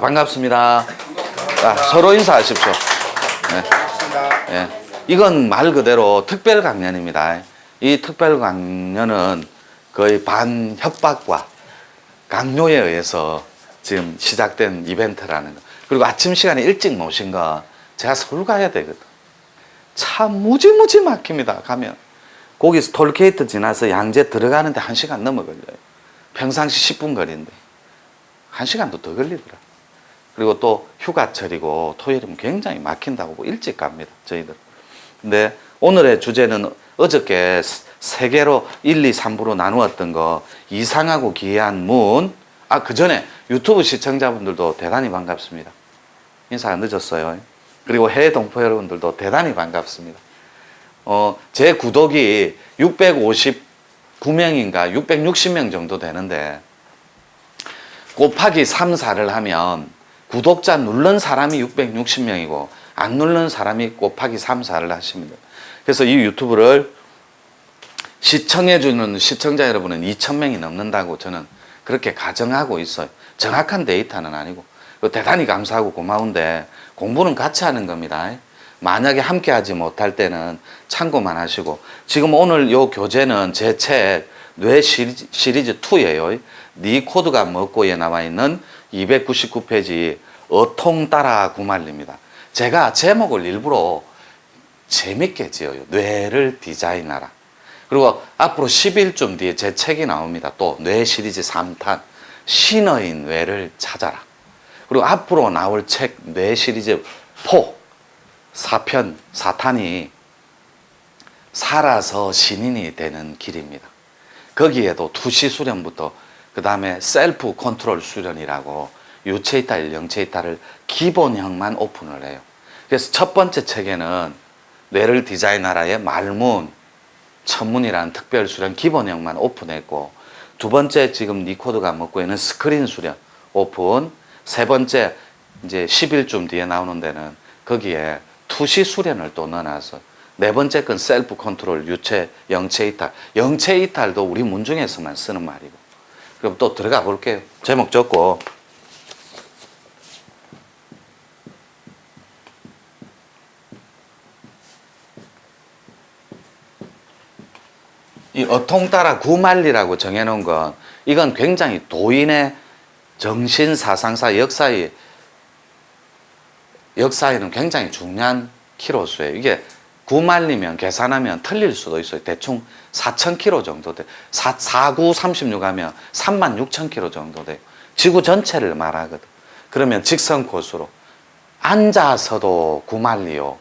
반갑습니다. 자, 서로 인사하십시오. 네. 네. 이건 말 그대로 특별 강연입니다. 이 특별 강연은 거의 반협박과 강요에 의해서 지금 시작된 이벤트라는 거. 그리고 아침 시간에 일찍 모신 거 제가 서울 가야 되거든. 차 무지무지 막힙니다. 가면 거기서 톨게이트 지나서 양재 들어가는데 1시간 넘어 걸려요. 평상시 10분 거리인데 1시간도 더 걸리더라. 그리고 또 휴가철이고 토요일이면 굉장히 막힌다고 일찍 갑니다. 저희들. 근데 오늘의 주제는 어저께 3개로 1, 2, 3부로 나누었던 거 이상하고 기이한 문. 그 전에 유튜브 시청자분들도 대단히 반갑습니다. 인사가 늦었어요. 그리고 해외 동포 여러분들도 대단히 반갑습니다. 제 구독이 659명인가 660명 정도 되는데 곱하기 3, 4를 하면 구독자 누른 사람이 660명이고 안 누른 사람이 곱하기 3, 4를 하시면 돼요. 그래서 이 유튜브를 시청해주는 시청자 여러분은 2,000명이 넘는다고 저는 그렇게 가정하고 있어요. 정확한 데이터는 아니고. 대단히 감사하고 고마운데 공부는 같이 하는 겁니다. 만약에 함께 하지 못할 때는 참고만 하시고, 지금 오늘 요 교재는 제 책 뇌 시리즈 2예요. 네 코드가 뭐고에 나와 있는 299페이지 어통 따라 구말리입니다. 제가 제목을 일부러 재밌게 지어요. 뇌를 디자인하라. 그리고 앞으로 10일쯤 뒤에 제 책이 나옵니다. 또 뇌 시리즈 3탄 신의 뇌를 찾아라. 그리고 앞으로 나올 책 뇌 시리즈 4편 4탄이 살아서 신인이 되는 길입니다. 거기에도 투시 수련부터 그 다음에 셀프 컨트롤 수련이라고 유체이탈, 영체이탈을 기본형만 오픈을 해요. 그래서 첫 번째 책에는 뇌를 디자인하라의 말문, 천문이라는 특별 수련 기본형만 오픈했고, 두 번째 지금 니코드가 먹고에는 스크린 수련 오픈, 세 번째 이제 10일쯤 뒤에 나오는 데는 거기에 투시 수련을 또 넣어놔서, 네 번째 건 셀프 컨트롤, 유체, 영체 이탈. 영체 이탈도 우리 문중에서만 쓰는 말이고. 그럼 또 들어가 볼게요. 제목 적고. 이 어통 따라 구말리라고 정해놓은 건, 이건 굉장히 도인의 정신, 사상사, 역사에는 굉장히 중요한 키로수예요. 이게 구말리면 계산하면 틀릴 수도 있어요. 대충 4,000km 정도 돼. 4936 하면 36,000km 정도 돼요. 지구 전체를 말하거든. 그러면 직선 코스로 앉아서도 구말리요,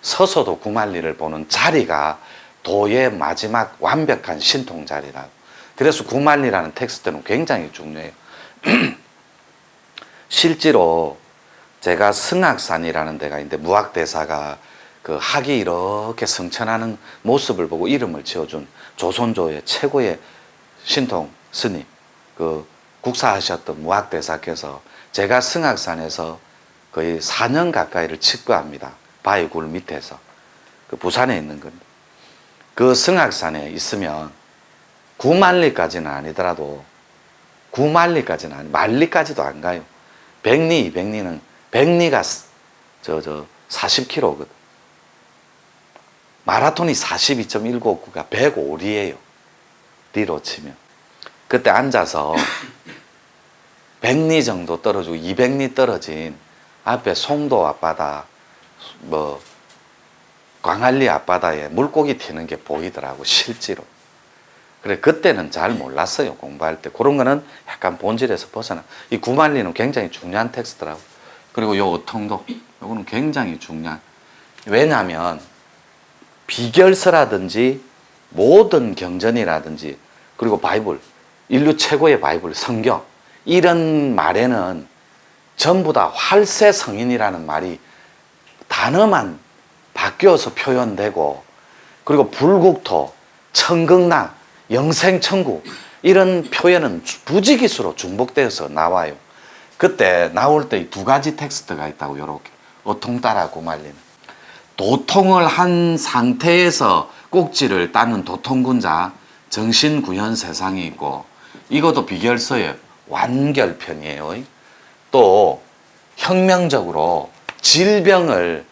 서서도 구말리를 보는 자리가 도의 마지막 완벽한 신통 자리라고. 그래서 구말리라는 텍스트는 굉장히 중요해요. 실제로 제가 승악산이라는 데가 있는데 무학대사가 그 학이 이렇게 성천하는 모습을 보고 이름을 지어준 조선조의 최고의 신통 스님, 그 국사하셨던 무학대사께서 제가 승악산에서 거의 4년 가까이를 칙과합니다. 바위굴 밑에서. 그 부산에 있는 겁니다. 그 승악산에 있으면 구만리까지는 아니더라도 만리까지도 안 가요. 백리, 200리는 백리가 40km거든. 마라톤이 42.159가 105리예요. 리로 치면. 그때 앉아서 100리 정도 떨어지고 200리 떨어진 앞에 송도 앞바다, 광안리 앞바다에 물고기 튀는 게 보이더라고, 실제로. 그래, 그때는 잘 몰랐어요, 공부할 때. 그런 거는 약간 본질에서 벗어나. 이 구만리는 굉장히 중요한 텍스트라고. 그리고 요 어통도, 요거는 굉장히 중요한. 왜냐하면 비결서라든지 모든 경전이라든지 그리고 바이블, 인류 최고의 바이블, 성경, 이런 말에는 전부 다 활세 성인이라는 말이 단어만 바뀌어서 표현되고, 그리고 불국토, 천극락, 영생천국, 이런 표현은 부지기수로 중복되어서 나와요. 그때 나올 때 두 가지 텍스트가 있다고, 요렇게. 어통 따라 구말리는. 도통을 한 상태에서 꼭지를 따는 도통군자, 정신구현 세상이 있고, 이것도 비결서의 완결편이에요. 또 혁명적으로 질병을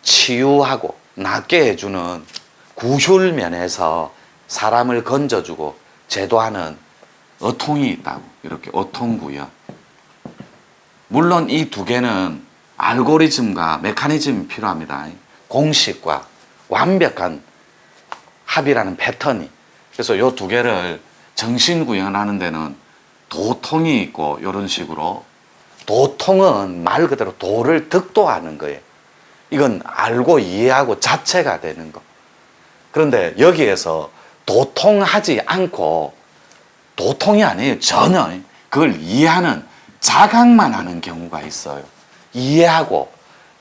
치유하고 낫게 해주는 구휼 면에서 사람을 건져주고 제도하는 어통이 있다고. 이렇게 어통구연. 물론 이 두 개는 알고리즘과 메커니즘이 필요합니다. 공식과 완벽한 합이라는 패턴이. 그래서 이 두 개를 정신구현하는 데는 도통이 있고 이런 식으로. 도통은 말 그대로 도를 득도하는 거예요. 이건 알고 이해하고 자체가 되는 거. 그런데 여기에서 도통하지 않고, 도통이 아니에요. 전혀. 그걸 이해하는 자각만 하는 경우가 있어요. 이해하고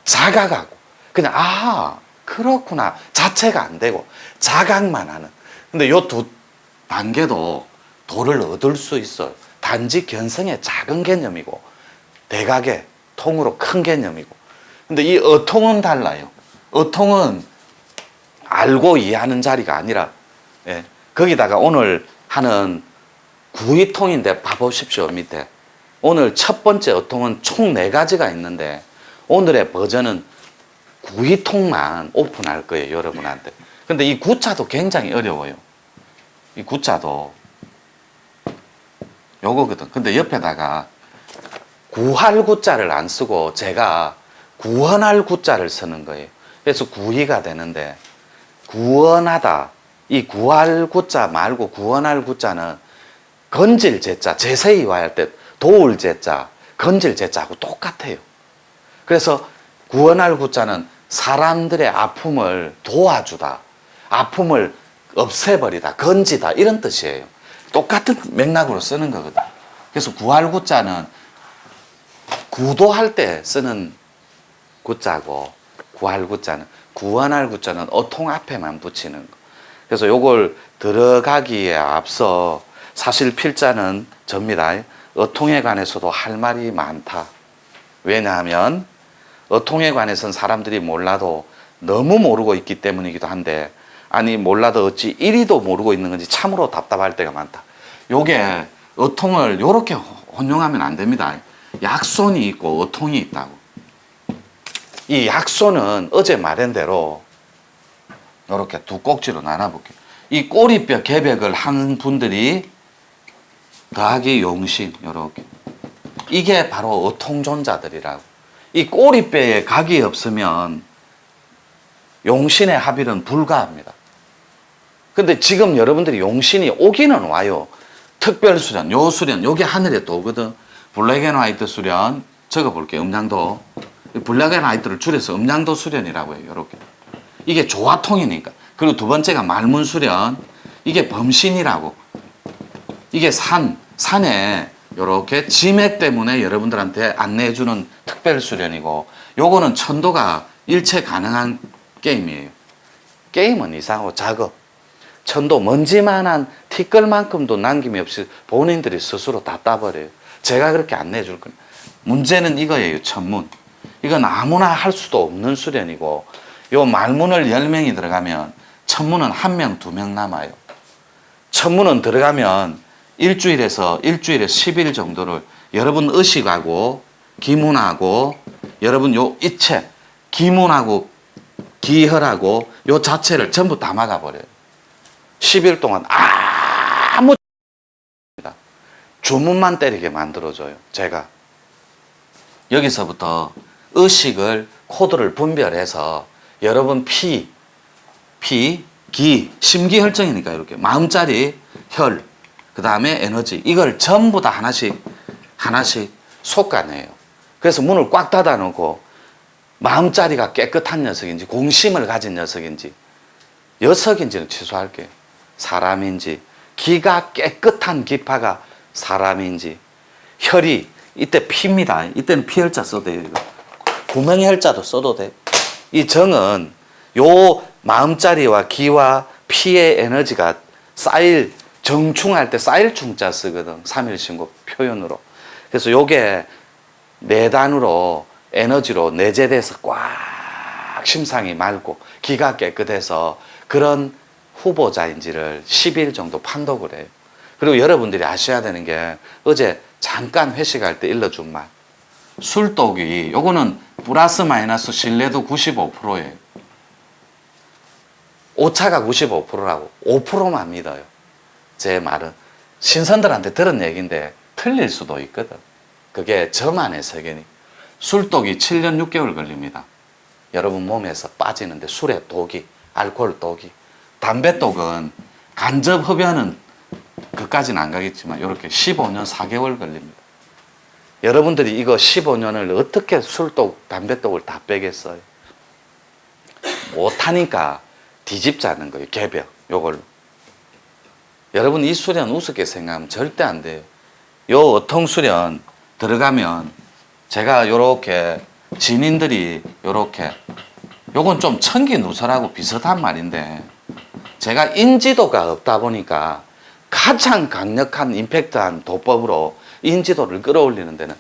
자각하고 그냥 그렇구나 자체가 안 되고 자각만 하는. 근데 요 두 단계도 도를 얻을 수 있어요. 단지 견성의 작은 개념이고 대각의 통으로 큰 개념이고. 근데 이 어통은 달라요. 어통은 알고 이해하는 자리가 아니라, 예, 거기다가 오늘 하는 구의통인데 봐보십시오. 밑에 오늘 첫 번째 어통은 총 4가지가 있는데 오늘의 버전은 구의통만 오픈할 거예요. 여러분한테. 근데 이 구자도 굉장히 어려워요. 이 구자도 요거거든. 근데 옆에다가 구할 구자를 안 쓰고 제가 구원할 구자를 쓰는 거예요. 그래서 구의가 되는데, 구원하다, 이 구할 구자 말고 구원할 구자는 건질 제자, 제세이와 할 때 도울 제자, 건질 제자하고 똑같아요. 그래서 구원할 구자는 사람들의 아픔을 도와주다, 아픔을 없애버리다, 건지다, 이런 뜻이에요. 똑같은 맥락으로 쓰는 거거든. 그래서 구할 구자는 구도할 때 쓰는 구자고, 구할 구자는, 구원할 구자는 어통 앞에만 붙이는 거. 그래서 요걸 들어가기에 앞서 사실 필자는 접니다. 어통에 관해서도 할 말이 많다. 왜냐하면 어통에 관해서는 사람들이 몰라도 너무 모르고 있기 때문이기도 한데, 아니 몰라도 어찌 이리도 모르고 있는 건지 참으로 답답할 때가 많다. 요게 어통을 요렇게 혼용하면 안 됩니다. 약손이 있고 어통이 있다고. 이 약손은 어제 말한 대로 요렇게 두 꼭지로 나눠볼게요. 이 꼬리뼈 개벽을 하는 분들이 더하기 용신, 요렇게. 이게 바로 어통존자들이라고. 이 꼬리뼈에 각이 없으면 용신의 합일은 불가합니다. 근데 지금 여러분들이 용신이 오기는 와요. 특별수련, 요 수련, 요게 하늘에 또 오거든. 블랙앤화이트 수련, 적어볼게요. 음양도. 블랙앤화이트를 줄여서 음양도 수련이라고 해요. 요렇게. 이게 조화통이니까. 그리고 두 번째가 말문수련. 이게 범신이라고. 이게 산에 요렇게 지맥 때문에 여러분들한테 안내해주는 특별수련이고, 요거는 천도가 일체 가능한 게임이에요. 게임은 이상하고 작업. 천도 먼지만한 티끌만큼도 남김이 없이 본인들이 스스로 다 따버려요. 제가 그렇게 안내해 줄 거예요. 문제는 이거예요. 천문. 이건 아무나 할 수도 없는 수련이고, 요 말문을 10명이 들어가면 천문은 1명, 2명 남아요. 천문은 들어가면 일주일에 10일 정도를 여러분 의식하고 기문하고 여러분 요 이체 기문하고 기혈하고 요 자체를 전부 다 막아버려요. 10일 동안 아무 주문만 때리게 만들어줘요. 제가 여기서부터 의식을 코드를 분별해서 여러분 피, 기, 심기혈정이니까 이렇게 마음자리, 혈, 그 다음에 에너지, 이걸 전부 다 하나씩 솎아내요. 그래서 문을 꽉 닫아 놓고 마음자리가 깨끗한 녀석인지 공심을 가진 녀석인지 녀석인지는 취소할게요. 사람인지, 기가 깨끗한 기파가 사람인지, 혈이 이때 피입니다. 이때는 피혈자 써도 돼요. 구명혈자도 써도 돼. 이 정은 요 마음자리와 기와 피의 에너지가 정충할 때 쌓일 충자 쓰거든. 3일신고 표현으로. 그래서 요게 내단으로 에너지로 내재돼서 꽉 심상이 맑고 기가 깨끗해서 그런 후보자인지를 10일 정도 판독을 해요. 그리고 여러분들이 아셔야 되는 게 어제 잠깐 회식할 때 일러준 말. 술독이 요거는 플러스 마이너스 신뢰도 95%예요. 오차가 95%라고 5%만 믿어요. 제 말은 신선들한테 들은 얘기인데 틀릴 수도 있거든. 그게 저만의 세계니. 술독이 7년 6개월 걸립니다. 여러분 몸에서 빠지는데 술의 독이, 알코올 독이. 담배독은 간접 흡연은 그까지는 안 가겠지만 이렇게 15년 4개월 걸립니다. 여러분들이 이거 15년을 어떻게 술독, 담배독을 다 빼겠어요? 못하니까 뒤집자는 거예요. 개벽 요걸로. 여러분 이 수련 우습게 생각하면 절대 안 돼요. 요 어통수련 들어가면 제가 요렇게 진인들이 요렇게 요건 좀 천기누설하고 비슷한 말인데 제가 인지도가 없다 보니까 가장 강력한 임팩트한 도법으로 인지도를 끌어올리는 데는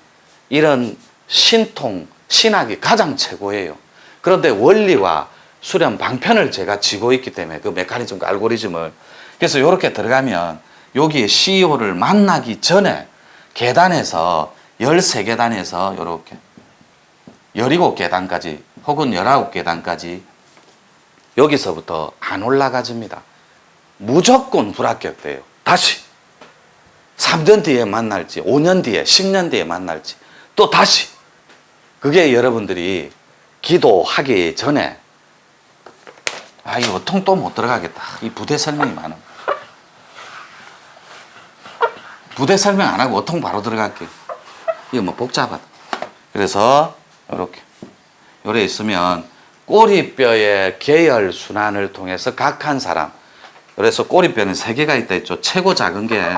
이런 신통, 신학이 가장 최고예요. 그런데 원리와 수련 방편을 제가 쥐고 있기 때문에 그 메커니즘과 알고리즘을 그래서 이렇게 들어가면 여기에 CEO를 만나기 전에 계단에서 13계단에서 이렇게 17계단까지 혹은 19계단까지 여기서부터 안 올라가집니다. 무조건 불합격돼요. 다시 3년 뒤에 만날지 5년 뒤에 10년 뒤에 만날지 또 다시 그게 여러분들이 기도하기 전에 이거 어통 또 못 들어가겠다. 이 부대 설명이 많아. 부대 설명 안 하고 어통 바로 들어갈게요. 이거 뭐 복잡하다. 그래서 이렇게 요래 있으면 꼬리뼈의 계열 순환을 통해서 각 한 사람 그래서 꼬리뼈는 3개가 있다 했죠. 최고 작은 게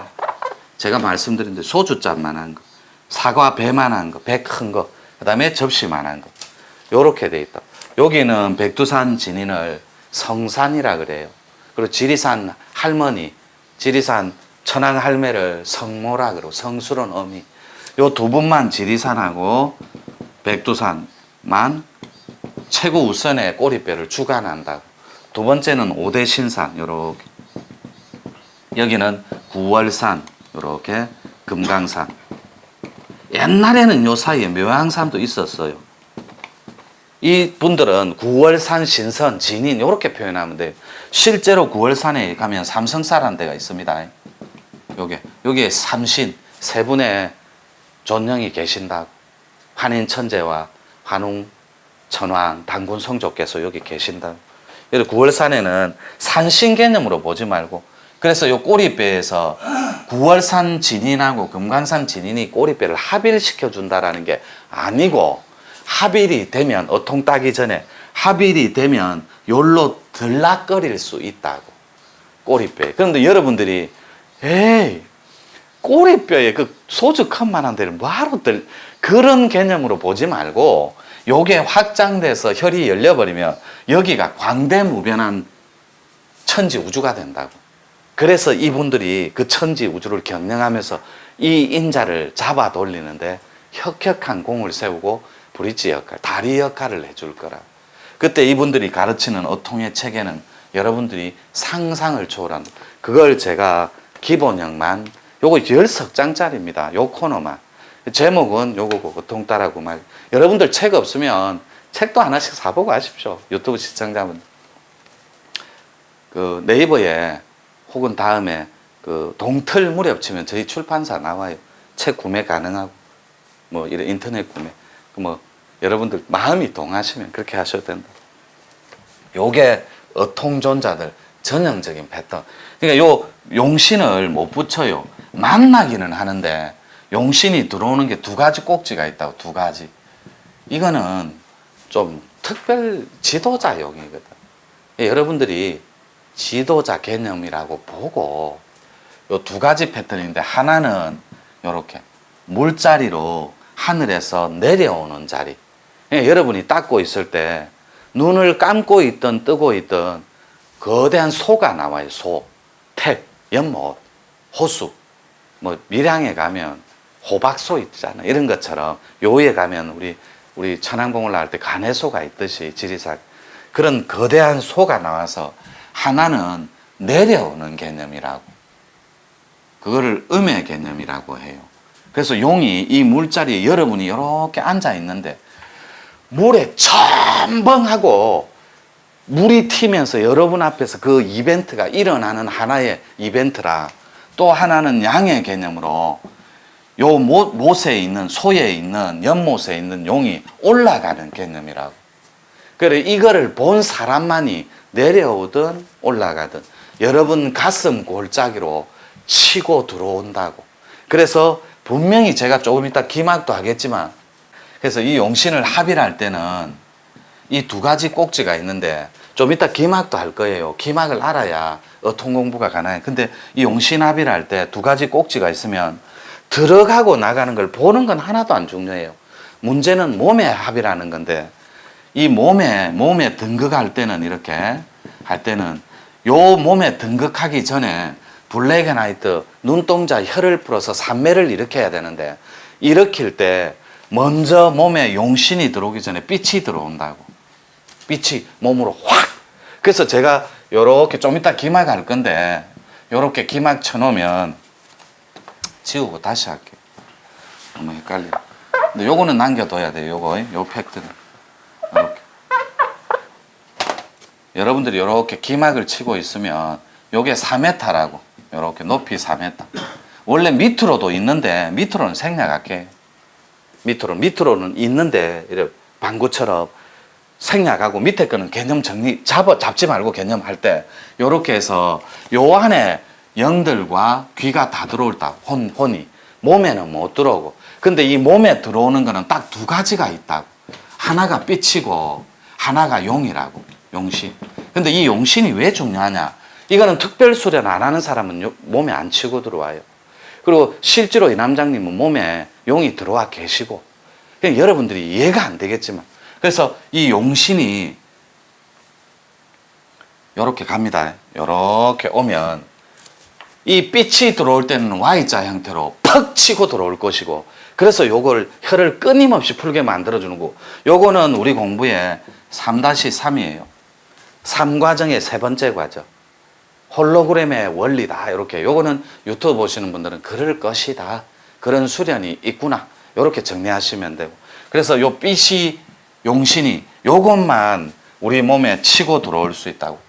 제가 말씀드린 데 소주잔만한 거, 사과 배만한 거, 배 큰 거, 그 다음에 접시만한 거 요렇게 돼 있다. 여기는 백두산 진인을 성산이라 그래요. 그리고 지리산 할머니, 지리산 천황 할매를 성모라 그러고 성술은 어미. 요 두 분만 지리산하고 백두산만 최고 우선의 꼬리뼈를 주관한다고. 두 번째는 5대 신산 요렇게. 여기는 구월산 요렇게 금강산. 옛날에는 요 사이에 묘양산도 있었어요. 이 분들은 구월산, 신선, 진인 이렇게 표현하면 돼요. 실제로 구월산에 가면 삼성사라는 데가 있습니다. 여기에 삼신 세 분의 존령이 계신다고. 한인천재와 환웅, 천왕, 단군 성조께서 여기 계신다고. 구월산에는 산신 개념으로 보지 말고 그래서 요 꼬리뼈에서 구월산 진인하고 금강산 진인이 꼬리뼈를 합일시켜 준다라는 게 아니고 합일이 되면 어통 따기 전에 합일이 되면 요로 들락거릴 수 있다고. 꼬리뼈에. 그런데 여러분들이 에이 꼬리뼈에 그 소주 컵만한 데를 뭐하러 그런 개념으로 보지 말고 요게 확장돼서 혈이 열려버리면 여기가 광대무변한 천지 우주가 된다고. 그래서 이분들이 그 천지 우주를 경영하면서 이 인자를 잡아 돌리는데 혁혁한 공을 세우고 브릿지 역할, 다리 역할을 해줄 거라. 그때 이분들이 가르치는 어통의 체계는 여러분들이 상상을 초월한 그걸 제가 기본형만 요거 10석장짜리입니다. 요 코너만. 제목은 요거고 어통 따라고 말. 여러분들 책 없으면 책도 하나씩 사보고 하십시오. 유튜브 시청자분. 그 네이버에 혹은 다음에 그 동틀 무렵 치면 저희 출판사 나와요. 책 구매 가능하고 뭐 이런 인터넷 구매. 뭐 여러분들 마음이 동하시면 그렇게 하셔도 된다. 요게 어통존자들 전형적인 패턴. 그러니까 요 용신을 못 붙여요. 만나기는 하는데 용신이 들어오는 게 2가지 꼭지가 있다고. 2가지. 이거는 좀 특별 지도자용이거든. 여러분들이 지도자 개념이라고 보고 요 2가지 패턴인데 하나는 요렇게 물자리로 하늘에서 내려오는 자리. 여러분이 닦고 있을 때 눈을 감고 있든 뜨고 있든 거대한 소가 나와요. 소, 택, 연못, 호수. 뭐 밀양에 가면 호박소 있잖아. 이런 것처럼 요에 가면 우리 천안공을 나갈 때 간해소가 있듯이 지리산 그런 거대한 소가 나와서 하나는 내려오는 개념이라고. 그거를 음의 개념이라고 해요. 그래서 용이 이 물자리에 여러분이 이렇게 앉아 있는데 물에 첨벙하고 물이 튀면서 여러분 앞에서 그 이벤트가 일어나는 하나의 이벤트라, 또 하나는 양의 개념으로 요 못에 있는, 소에 있는, 연못에 있는 용이 올라가는 개념이라고. 그래, 이거를 본 사람만이 내려오든 올라가든 여러분 가슴 골짜기로 치고 들어온다고. 그래서 분명히 제가 조금 이따 기막도 하겠지만, 그래서 이 용신을 합의할 때는 이 두 가지 꼭지가 있는데, 좀 이따 기막도 할 거예요. 기막을 알아야 어통 공부가 가능해요. 근데 이 용신 합의를 할 때 두 가지 꼭지가 있으면 들어가고 나가는 걸 보는 건 하나도 안 중요해요. 문제는 몸에 합의라는 건데, 이 몸에 등극할 때는 이렇게 할 때는 요 몸에 등극하기 전에 블랙 앤 화이트, 눈동자, 혀를 풀어서 산매를 일으켜야 되는데, 일으킬 때 먼저 몸에 용신이 들어오기 전에 빛이 들어온다고. 빛이 몸으로 확. 그래서 제가 요렇게 좀 이따 기막 할 건데, 요렇게 기막 쳐놓으면, 지우고 다시 할게요. 너무 헷갈려. 근데 요거는 남겨둬야 돼요. 요 팩트는. 요렇게. 여러분들이 요렇게 기막을 치고 있으면 요게 4m라고. 요렇게 높이 4m. 원래 밑으로도 있는데, 밑으로는 생략할게. 밑으로는 있는데, 이렇게 방구처럼 생략하고 밑에 거는 개념 정리, 잡지 말고 개념할 때, 요렇게 해서 요 안에 영들과 귀가 다 들어올 때, 혼이. 몸에는 못 들어오고. 근데 이 몸에 들어오는 거는 딱 두 가지가 있다고. 하나가 빛이고, 하나가 용이라고. 용신. 근데 이 용신이 왜 중요하냐? 이거는 특별 수련 안 하는 사람은 몸에 안 치고 들어와요. 그리고 실제로 이 남장님은 몸에 용이 들어와 계시고, 그냥 여러분들이 이해가 안 되겠지만, 그래서 이 용신이 요렇게 갑니다. 요렇게 오면 이 빛이 들어올 때는 Y자 형태로 퍽 치고 들어올 것이고, 그래서 요걸 혀를 끊임없이 풀게 만들어주는 거. 요거는 우리 공부의 3-3이에요. 3과정의 세 번째 과정. 홀로그램의 원리다. 이렇게. 요거는 유튜브 보시는 분들은 그럴 것이다. 그런 수련이 있구나. 이렇게 정리하시면 되고. 그래서 요 빛이, 용신이 요것만 우리 몸에 치고 들어올 수 있다고.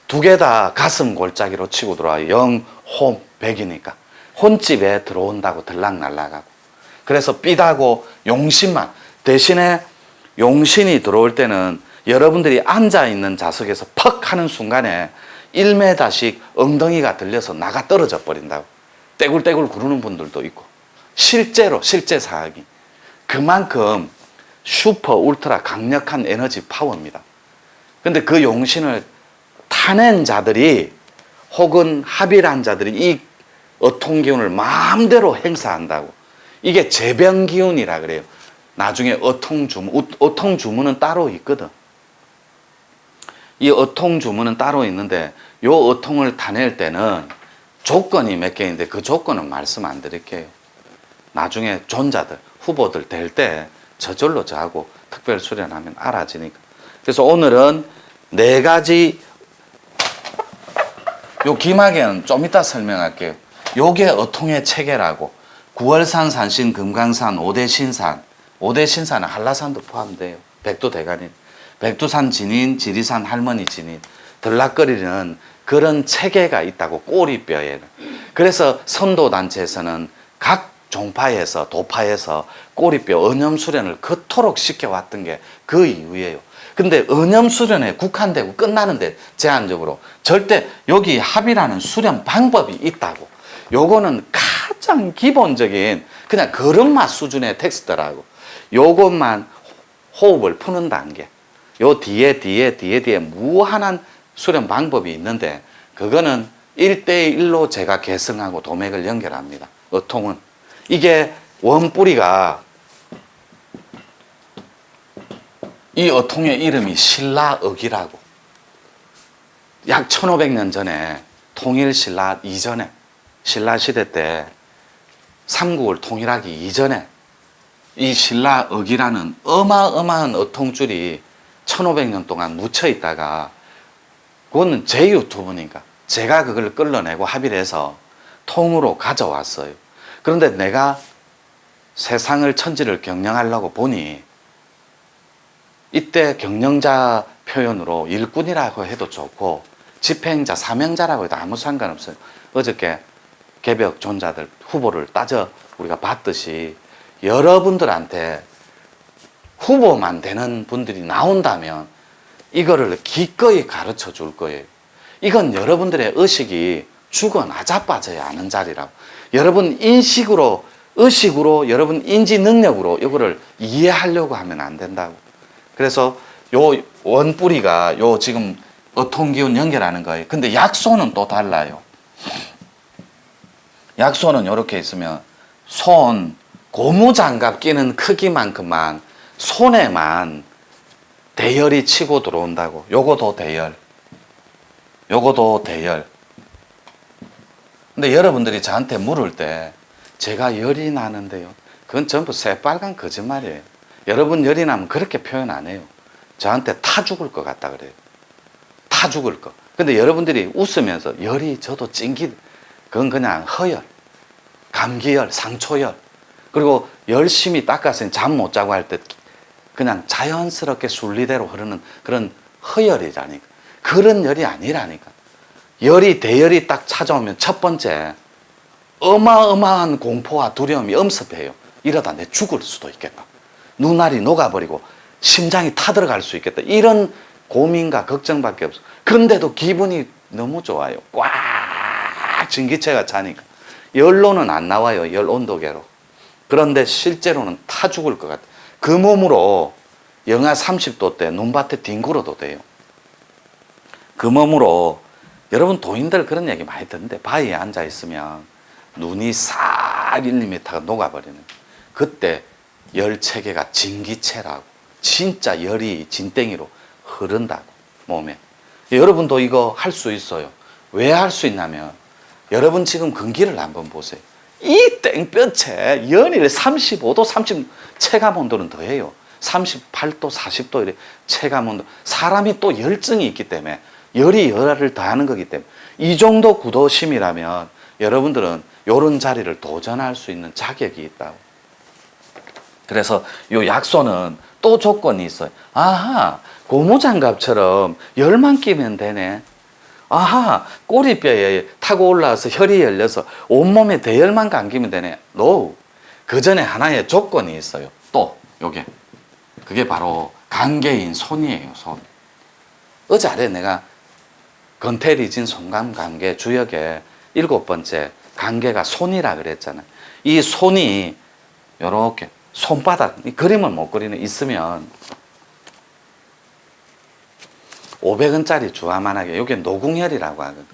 두 개 다 가슴 골짜기로 치고 들어와요. 영, 혼, 백이니까. 혼집에 들어온다고 들락날락하고. 그래서 빛하고 용신만. 대신에 용신이 들어올 때는 여러분들이 앉아있는 좌석에서 퍽 하는 순간에 1m씩 엉덩이가 들려서 나가 떨어져 버린다고. 떼굴떼굴 구르는 분들도 있고. 실제 사학이. 그만큼 슈퍼 울트라 강력한 에너지 파워입니다. 근데 그 용신을 타낸 자들이, 혹은 합의한 자들이 이 어통기운을 마음대로 행사한다고. 이게 재병기운이라 그래요. 나중에 어통주문은 따로 있거든. 이 어통주문은 따로 있는데, 요 어통을 타낼 때는 조건이 몇 개 있는데 그 조건은 말씀 안 드릴게요. 나중에 존자들, 후보들 될 때 저절로 저하고 특별 수련하면 알아지니까. 그래서 오늘은 4가지, 요 기막에는 좀 이따 설명할게요. 요게 어통의 체계라고. 구월산, 산신, 금강산, 5대 신산. 5대 신산은 한라산도 포함돼요. 백두대간인. 백두산 진인, 지리산 할머니 진인. 들락거리는 그런 체계가 있다고, 꼬리뼈에는. 그래서 선도단체에서는 각 종파에서, 도파에서 꼬리뼈 언염수련을 그토록 시켜왔던 게 그 이유예요. 근데 언염수련에 국한되고 끝나는데, 제한적으로. 절대 여기 합의라는 수련 방법이 있다고. 요거는 가장 기본적인 그냥 걸음마 수준의 텍스트라고. 요것만 호흡을 푸는 단계. 요 뒤에 무한한 수련 방법이 있는데, 그거는 1대1로 제가 개성하고 도맥을 연결합니다. 어통은. 이게 원뿌리가, 이 어통의 이름이 신라억이라고. 약 1500년 전에, 통일신라 이전에, 신라시대 때 삼국을 통일하기 이전에 이 신라억이라는 어마어마한 어통줄이 1500년 동안 묻혀 있다가, 그거는 제 유튜브니까 제가 그걸 끌어내고 합의를 해서 통으로 가져왔어요. 그런데 내가 세상을 천지를 경영하려고 보니 이때 경영자 표현으로 일꾼이라고 해도 좋고 집행자, 사명자라고 해도 아무 상관없어요. 어저께 개벽 존자들 후보를 따져 우리가 봤듯이 여러분들한테 후보만 되는 분들이 나온다면 이거를 기꺼이 가르쳐 줄 거예요. 이건 여러분들의 의식이 죽어 나자빠져야 하는 자리라고. 여러분 인식으로, 의식으로, 여러분 인지 능력으로 이거를 이해하려고 하면 안 된다고. 그래서 요 원뿌리가 요 지금 어통기운 연결하는 거예요. 근데 약소는 또 달라요. 약소는 이렇게 있으면 손, 고무장갑 끼는 크기만큼만 손에만 대열이 치고 들어온다고. 요거도 대열. 요거도 대열. 근데 여러분들이 저한테 물을 때 제가 열이 나는데요. 그건 전부 새빨간 거짓말이에요. 여러분 열이 나면 그렇게 표현 안 해요. 저한테 타 죽을 것 같다 그래요. 타 죽을 것. 근데 여러분들이 웃으면서 열이 저도 찡기, 그건 그냥 허열, 감기열, 상초열. 그리고 열심히 닦아서 잠 못 자고 할 때 그냥 자연스럽게 순리대로 흐르는 그런 허열이라니까. 그런 열이 아니라니까. 열이 대열이 딱 찾아오면 첫 번째 어마어마한 공포와 두려움이 엄습해요. 이러다 내 죽을 수도 있겠다. 눈알이 녹아버리고 심장이 타들어갈 수 있겠다. 이런 고민과 걱정밖에 없어. 그런데도 기분이 너무 좋아요. 꽉 전기체가 차니까. 열로는 안 나와요. 열 온도계로. 그런데 실제로는 타 죽을 것 같아. 그 몸으로 영하 30도 때 눈밭에 뒹굴어도 돼요. 그 몸으로 여러분 도인들 그런 얘기 많이 듣는데 바위에 앉아 있으면 눈이 싹 1mm가 녹아버리는. 그때 열 체계가 진기체라고. 진짜 열이 진땡이로 흐른다고 몸에. 여러분도 이거 할 수 있어요. 왜 할 수 있냐면 여러분 지금 근기를 한번 보세요. 이 땡볕에 연일 35도 30 체감 온도는 더해요. 38도 40도 이래 체감 온도. 사람이 또 열증이 있기 때문에 열이 열을 더하는 거기 때문에 이 정도 구도심이라면 여러분들은 이런 자리를 도전할 수 있는 자격이 있다고. 그래서 요 약소는 또 조건이 있어요. 아하, 고무장갑처럼 열만 끼면 되네. 아하, 꼬리뼈에 타고 올라와서 혈이 열려서 온몸에 대열만 감기면 되네. 노. 그 전에 하나의 조건이 있어요. 또 요게. 그게 바로 관계인 손이에요. 손. 어제 내가 건태리진 손감관계 주역의 7번째 관계가 손이라 그랬잖아요. 이 손이 요렇게 손바닥, 이 그림을 못 그리는 있으면 500원짜리 주화만하게, 여기에 노궁혈이라고 하거든.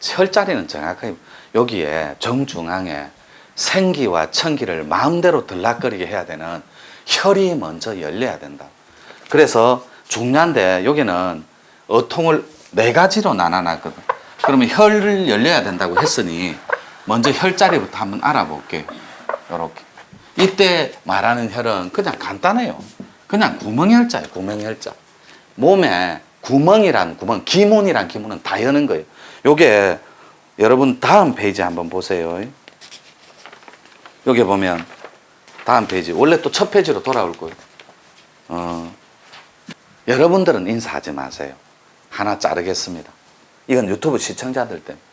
혈자리는 정확하게 여기에 정중앙에 생기와 천기를 마음대로 들락거리게 해야 되는 혈이 먼저 열려야 된다. 그래서 중요한데 여기는 어통을 4가지로 나눠놨거든. 그러면 혈을 열려야 된다고 했으니 먼저 혈자리부터 한번 알아볼게요. 요렇게. 이때 말하는 혈은 그냥 간단해요. 그냥 구멍혈자예요. 구멍혈자. 몸에 구멍이란 구멍, 기문이란 기문은 다 여는 거예요. 요게 여러분 다음 페이지 한번 보세요. 여기 보면 다음 페이지, 원래 또 첫 페이지로 돌아올 거예요. 여러분들은 인사하지 마세요. 하나 자르겠습니다. 이건 유튜브 시청자들 때문에.